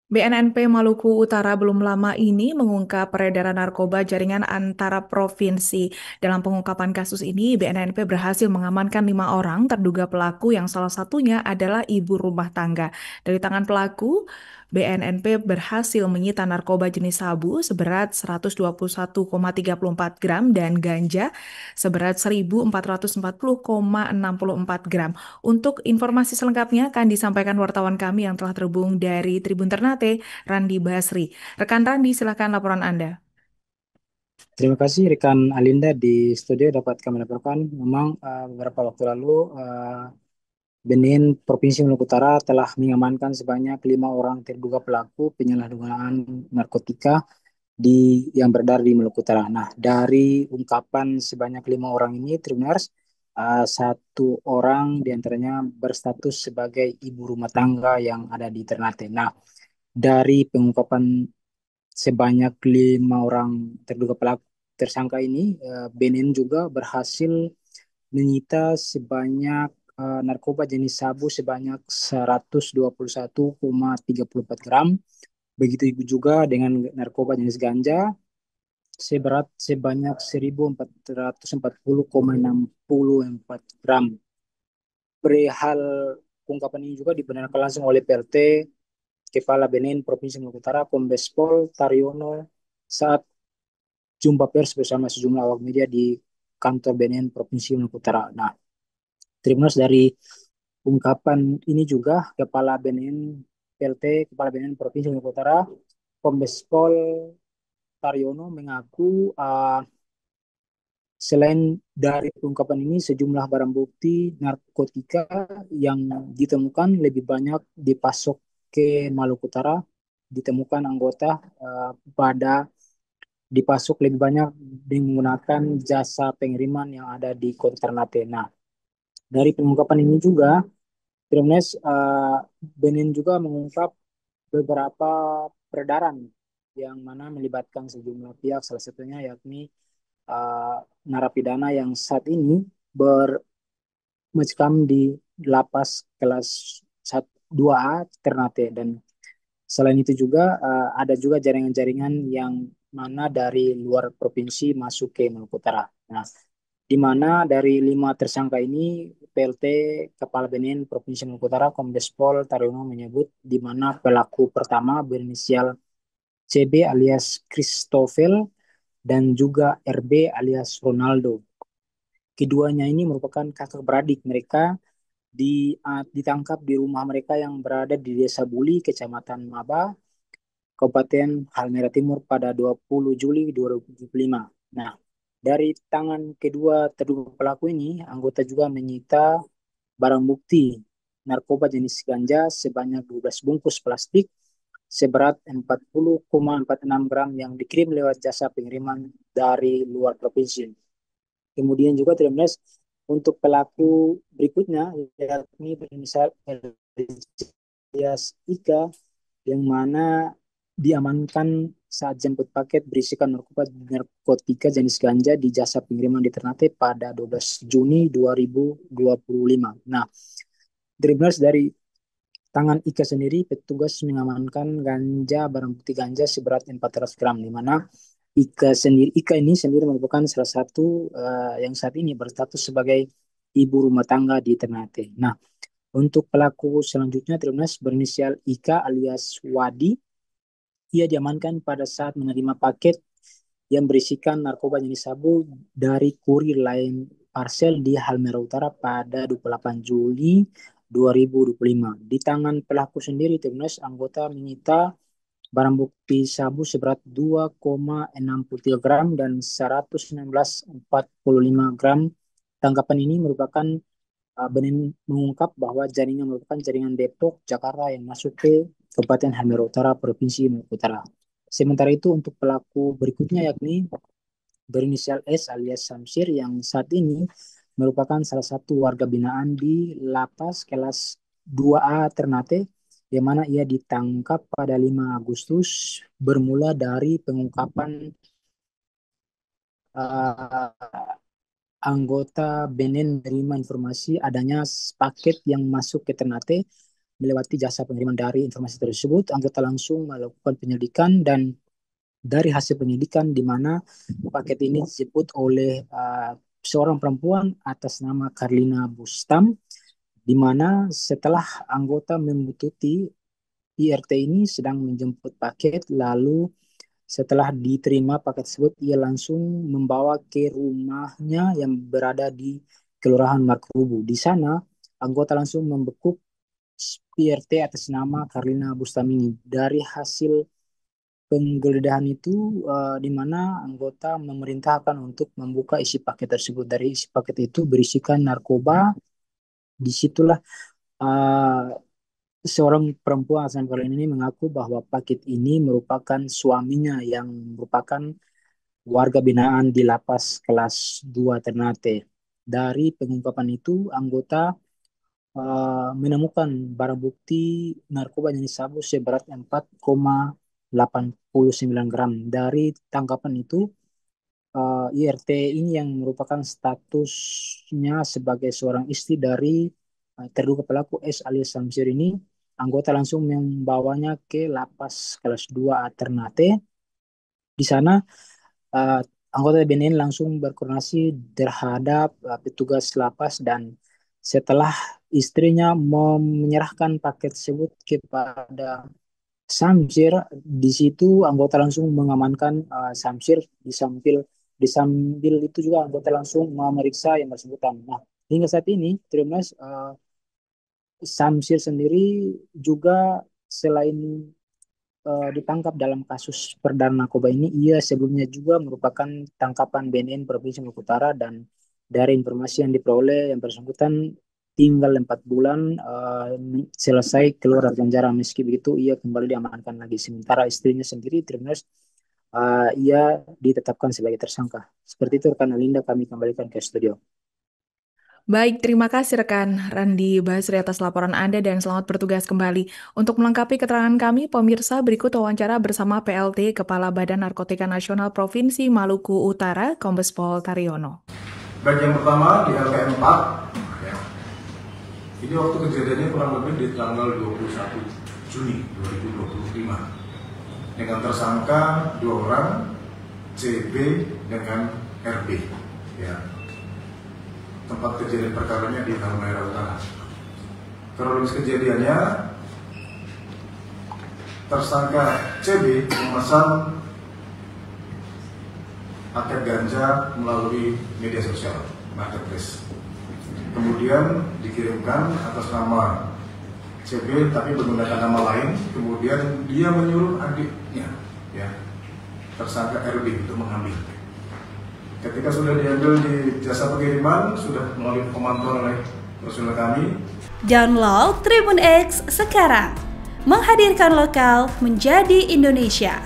BNNP Maluku Utara belum lama ini mengungkap peredaran narkoba jaringan antara provinsi. Dalam pengungkapan kasus ini, BNNP berhasil mengamankan 5 orang terduga pelaku yang salah satunya adalah ibu rumah tangga. Dari tangan pelaku, BNNP berhasil menyita narkoba jenis sabu seberat 121,34 gram dan ganja seberat 1.440,64 gram. Untuk informasi selengkapnya akan disampaikan wartawan kami yang telah terhubung dari Tribun Ternate, Randi Basri. Rekan Randi, silakan laporan Anda. Terima kasih rekan Alinda di studio dapat kami laporkan. Memang beberapa waktu lalu Benin Provinsi Maluku Utara telah mengamankan sebanyak 5 orang terduga pelaku penyalahgunaan narkotika yang beredar di Maluku Utara. Nah, dari ungkapan sebanyak 5 orang ini, Tribuners, 1 orang diantaranya berstatus sebagai ibu rumah tangga yang ada di Ternate. Nah, dari pengungkapan sebanyak 5 orang terduga pelaku tersangka ini, BNN juga berhasil menyita sebanyak narkoba jenis sabu sebanyak 121,34 gram. Begitu juga dengan narkoba jenis ganja sebanyak 1.440,64 gram. Perihal ungkapan ini juga dibenarkan langsung oleh PLT Kepala Benin Provinsi Maluku Utara Kombes Pol Taryono saat jumpa pers bersama sejumlah awak media di kantor BNN Provinsi Maluku Utara. Nah, terima dari ungkapan ini juga Kepala BNN PLT Kepala BNN Provinsi Maluku Utara Kombes Pol Taryono mengaku selain dari ungkapan ini sejumlah barang bukti narkotika yang ditemukan lebih banyak dipasok ke Maluku Utara, ditemukan anggota pada dipasok lebih banyak menggunakan jasa pengiriman yang ada di kota Ternate. Nah, dari pengungkapan ini juga, Trimnes Benin juga mengungkap beberapa peredaran yang mana melibatkan sejumlah pihak, salah satunya yakni uh, narapidana yang saat ini bermacam di lapas kelas 2A Ternate. Dan selain itu juga ada juga jaringan-jaringan yang mana dari luar provinsi masuk ke Maluku Utara. Nah, di mana dari 5 tersangka ini PLT Kepala Benin Provinsi Maluku Utara Kombes Pol Taryono menyebut di mana pelaku pertama berinisial CB alias Christopher dan juga RB alias Ronaldo. Keduanya ini merupakan kakak beradik mereka ditangkap di rumah mereka yang berada di Desa Buli, Kecamatan Maba, Kabupaten Halmahera Timur pada 20 Juli 2025. Nah, dari tangan kedua terduga pelaku ini, anggota juga menyita barang bukti narkoba jenis ganja sebanyak 12 bungkus plastik seberat 40,46 gram yang dikirim lewat jasa pengiriman dari luar provinsi. Kemudian juga terima untuk pelaku berikutnya yakni berinisial Elias Ika yang mana diamankan saat jemput paket berisikan narkotika jenis ganja di jasa pengiriman di Ternate pada 12 Juni 2025. Nah, Dribblers dari tangan Ika sendiri, petugas mengamankan barang bukti ganja seberat 400 gram, di mana Ika ini sendiri merupakan salah satu yang saat ini berstatus sebagai ibu rumah tangga di Ternate. Nah, untuk pelaku selanjutnya, Tribunas berinisial Ika alias Wadi, ia diamankan pada saat menerima paket yang berisikan narkoba jenis sabu dari kurir lain parcel di Halmahera Utara pada 28 Juli 2025. Di tangan pelaku sendiri, Timnas anggota menyita barang bukti sabu seberat 2,63 gram dan 116,45 gram. Tangkapan ini merupakan Benin mengungkap bahwa jaringan merupakan jaringan Depok, Jakarta yang masuk ke Kabupaten Halmahera Utara, Provinsi Maluku Utara. Sementara itu untuk pelaku berikutnya yakni berinisial S alias Samsir yang saat ini merupakan salah satu warga binaan di Lapas kelas 2A Ternate yang mana ia ditangkap pada 5 Agustus bermula dari pengungkapan uh, anggota BNN menerima informasi adanya paket yang masuk ke Ternate melewati jasa pengiriman dari informasi tersebut, anggota langsung melakukan penyelidikan dan dari hasil penyidikan di mana paket ini disebut oleh seorang perempuan atas nama Carlina Bustam, di mana setelah anggota membutuhkan IRT ini sedang menjemput paket, lalu setelah diterima paket tersebut, ia langsung membawa ke rumahnya yang berada di Kelurahan Markubu. Di sana, anggota langsung membekuk IRT atas nama Carlina Bustam ini. Dari hasil penggeledahan itu, di mana anggota memerintahkan untuk membuka isi paket tersebut. Dari isi paket itu berisikan narkoba. Disitulah uh, seorang perempuan asal Korea ini mengaku bahwa paket ini merupakan suaminya yang merupakan warga binaan di lapas kelas 2 Ternate. Dari pengungkapan itu, anggota menemukan barang bukti narkoba jenis sabu seberat 4,89 gram. Dari tangkapan itu, IRT ini yang merupakan statusnya sebagai seorang istri dari terduga pelaku S alias Samsir ini, anggota langsung membawanya ke lapas kelas 2 Ternate. Di sana uh, anggota BNN langsung berkoordinasi terhadap petugas lapas dan setelah istrinya menyerahkan paket tersebut kepada Samsir, di situ anggota langsung mengamankan Samsir di sambil itu juga anggota langsung memeriksa yang bersangkutan. Nah, hingga saat ini, Trimas, Samsir sendiri juga selain ditangkap dalam kasus peredaran narkoba ini, ia sebelumnya juga merupakan tangkapan BNN Provinsi Maluku Utara dan dari informasi yang diperoleh yang bersangkutan tinggal 4 bulan selesai keluar dari penjara. Meski begitu, ia kembali diamankan lagi. Sementara istrinya sendiri, Trinas, ia ditetapkan sebagai tersangka. Seperti itu rekan Alinda, kami kembalikan ke studio. Baik, terima kasih rekan Randi Basri atas laporan Anda dan selamat bertugas kembali. Untuk melengkapi keterangan kami, pemirsa berikut wawancara bersama PLT Kepala Badan Narkotika Nasional Provinsi Maluku Utara, Kombes Pol Taryono. Baik, yang pertama di LKM 4, ya. Ini waktu kejadiannya kurang lebih di tanggal 21 Juni 2025 dengan tersangka 2 orang, CB dengan RB. Ya. Tempat kejadian perkaranya di Halmahera Utara. Kronologis kejadiannya, tersangka CB memesan paket ganja melalui media sosial, marketplace. Kemudian dikirimkan atas nama CB tapi menggunakan nama lain. Kemudian dia menyuruh adiknya, ya, tersangka RB untuk mengambil. Ketika sudah diambil di jasa pengiriman, sudah melalui pemantauan oleh personel kami. Download Tribun X sekarang, menghadirkan lokal menjadi Indonesia.